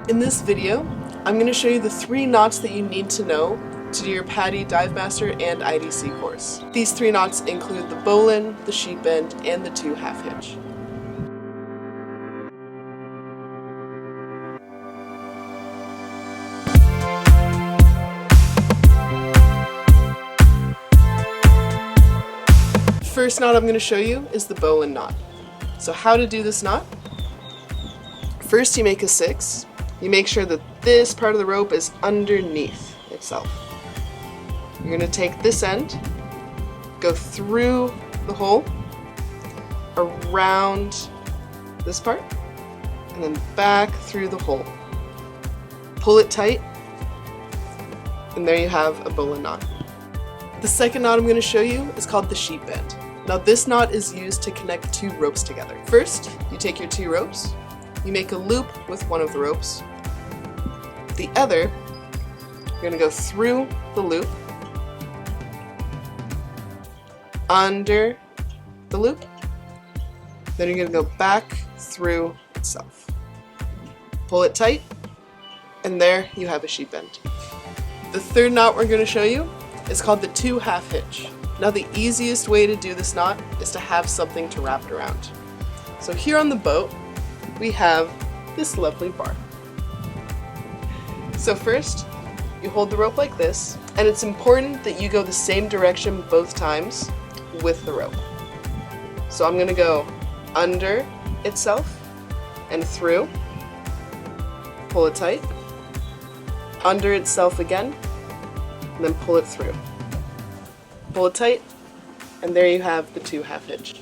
In this video, I'm going to show you the 3 knots that you need to know to do your PADI Divemaster and IDC course. These 3 knots include the Bowline, the Sheetbend, and the Two Half Hitch. First knot I'm going to show you is the Bowline knot. So how to do this knot? First you make a 6. You make sure that this part of the rope is underneath itself. You're going to take this end, go through the hole, around this part, and then back through the hole. Pull it tight, and there you have a Bowline knot. The second knot I'm going to show you is called the Sheetbend. Now this knot is used to connect 2 ropes together. First, you take your 2 ropes, you make a loop with one of the ropes. The other, you're going to go through the loop, under the loop, then you're going to go back through itself. Pull it tight, and there you have a Sheetbend. The third knot we're going to show you is called the Two Half Hitch. Now the easiest way to do this knot is to have something to wrap it around. So here on the boat, we have this lovely bar. So first, you hold the rope like this, and it's important that you go the same direction both times with the rope. So I'm going to go under itself and through, pull it tight, under itself again, and then pull it through. Pull it tight, and there you have the Two Half Hitch.